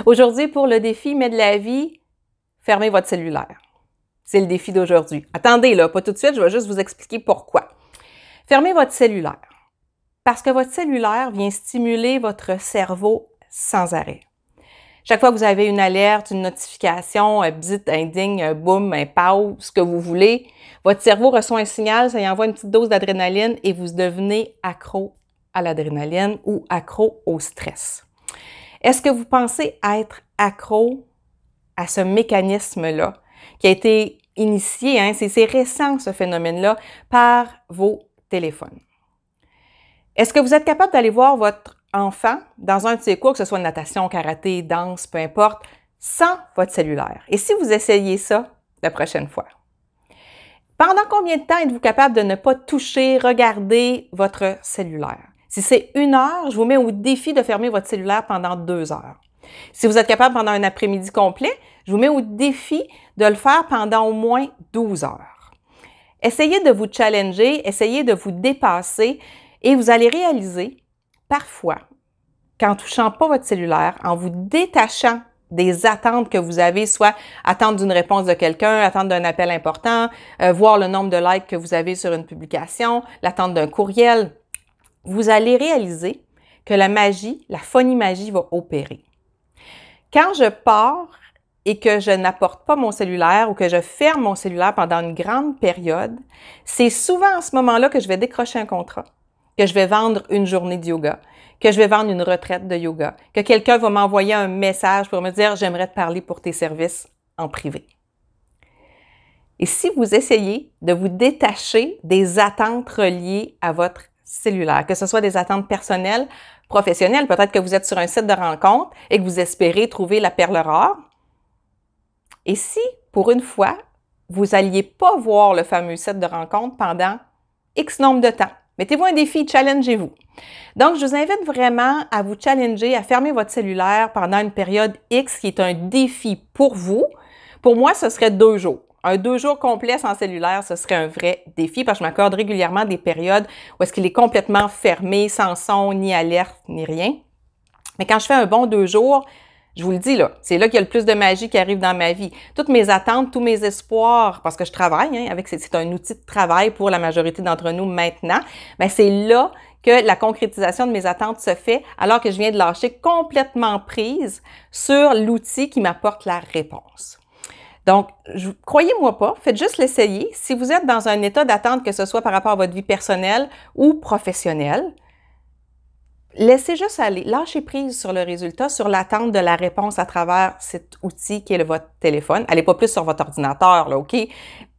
Aujourd'hui, pour le défi Mais de la vie, fermez votre cellulaire. C'est le défi d'aujourd'hui. Attendez, là, pas tout de suite, je vais juste vous expliquer pourquoi. Fermez votre cellulaire. Parce que votre cellulaire vient stimuler votre cerveau sans arrêt. Chaque fois que vous avez une alerte, une notification, un bzit, un ding, un boom, un pow, ce que vous voulez, votre cerveau reçoit un signal, ça y envoie une petite dose d'adrénaline et vous devenez accro à l'adrénaline ou accro au stress. Est-ce que vous pensez être accro à ce mécanisme-là qui a été initié, c'est récent ce phénomène-là, par vos téléphones? Est-ce que vous êtes capable d'aller voir votre enfant dans un de ses cours, que ce soit natation, karaté, danse, peu importe, sans votre cellulaire? Et si vous essayez ça la prochaine fois? Pendant combien de temps êtes-vous capable de ne pas toucher, regarder votre cellulaire? Si c'est 1 heure, je vous mets au défi de fermer votre cellulaire pendant 2 heures. Si vous êtes capable pendant un après-midi complet, je vous mets au défi de le faire pendant au moins 12 heures. Essayez de vous challenger, essayez de vous dépasser et vous allez réaliser, parfois, qu'en touchant pas votre cellulaire, en vous détachant des attentes que vous avez, soit attendre d'une réponse de quelqu'un, attendre d'un appel important, voir le nombre de likes que vous avez sur une publication, l'attente d'un courriel, vous allez réaliser que la magie, la phonimagie va opérer. Quand je pars et que je n'apporte pas mon cellulaire ou que je ferme mon cellulaire pendant une grande période, c'est souvent à ce moment-là que je vais décrocher un contrat, que je vais vendre une journée de yoga, que je vais vendre une retraite de yoga, que quelqu'un va m'envoyer un message pour me dire « J'aimerais te parler pour tes services en privé ». Et si vous essayez de vous détacher des attentes reliées à votre cellulaire, que ce soit des attentes personnelles, professionnelles, peut-être que vous êtes sur un site de rencontre et que vous espérez trouver la perle rare. Et si, pour une fois, vous n'alliez pas voir le fameux site de rencontre pendant X nombre de temps, mettez-vous un défi, challengez-vous. Donc, je vous invite vraiment à vous challenger, à fermer votre cellulaire pendant une période X qui est un défi pour vous. Pour moi, ce serait 2 jours. Un 2 jours complet sans cellulaire, ce serait un vrai défi parce que je m'accorde régulièrement des périodes où est-ce qu'il est complètement fermé, sans son, ni alerte, ni rien. Mais quand je fais un bon 2 jours, je vous le dis là, c'est là qu'il y a le plus de magie qui arrive dans ma vie. Toutes mes attentes, tous mes espoirs, parce que je travaille, c'est un outil de travail pour la majorité d'entre nous maintenant, mais c'est là que la concrétisation de mes attentes se fait alors que je viens de lâcher complètement prise sur l'outil qui m'apporte la réponse. Donc, croyez-moi pas, faites juste l'essayer. Si vous êtes dans un état d'attente, que ce soit par rapport à votre vie personnelle ou professionnelle, laissez juste aller, lâchez prise sur le résultat, sur l'attente de la réponse à travers cet outil qui est votre téléphone. Allez pas plus sur votre ordinateur, là, OK?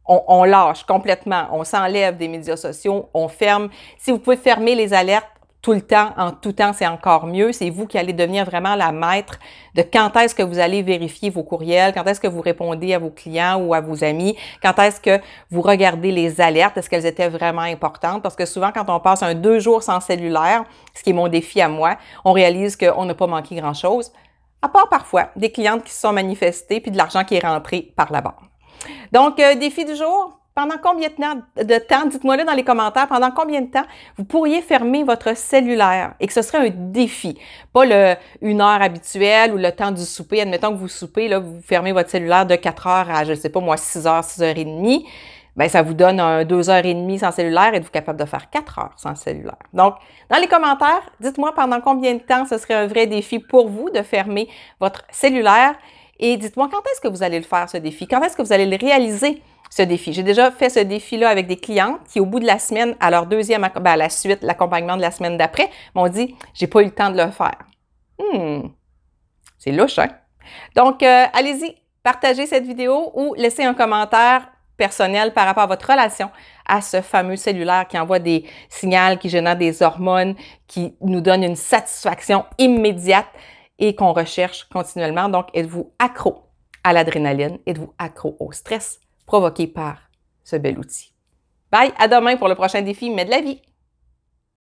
On lâche complètement, on s'enlève des médias sociaux, on ferme. Si vous pouvez fermer les alertes tout le temps, en tout temps, c'est encore mieux. C'est vous qui allez devenir vraiment la maître de quand est-ce que vous allez vérifier vos courriels, quand est-ce que vous répondez à vos clients ou à vos amis, quand est-ce que vous regardez les alertes, est-ce qu'elles étaient vraiment importantes? Parce que souvent, quand on passe un 2 jours sans cellulaire, ce qui est mon défi à moi, on réalise qu'on n'a pas manqué grand-chose, à part parfois des clientes qui se sont manifestées puis de l'argent qui est rentré par la banque. Donc, défi du jour, pendant combien de temps, dites-moi-le dans les commentaires, pendant combien de temps vous pourriez fermer votre cellulaire et que ce serait un défi, pas le 1 heure habituelle ou le temps du souper. Admettons que vous soupez, là, vous fermez votre cellulaire de 4 heures à, je ne sais pas moi, 6 heures, 6 heures et demie. Bien, ça vous donne un 2 heures et demie sans cellulaire. Êtes-vous capable de faire 4 heures sans cellulaire? Donc, dans les commentaires, dites-moi pendant combien de temps ce serait un vrai défi pour vous de fermer votre cellulaire. Et dites-moi, quand est-ce que vous allez le faire, ce défi? Quand est-ce que vous allez le réaliser, ce défi? J'ai déjà fait ce défi-là avec des clientes qui, au bout de la semaine, à leur deuxième, à la suite, l'accompagnement de la semaine d'après, m'ont dit « J'ai pas eu le temps de le faire. » C'est louche, hein? Donc, allez-y, partagez cette vidéo ou laissez un commentaire personnel par rapport à votre relation à ce fameux cellulaire qui envoie des signaux, qui génère des hormones, qui nous donne une satisfaction immédiate et qu'on recherche continuellement. Donc, êtes-vous accro à l'adrénaline? Êtes-vous accro au stress provoqué par ce bel outil? Bye! À demain pour le prochain défi Mais de la vie!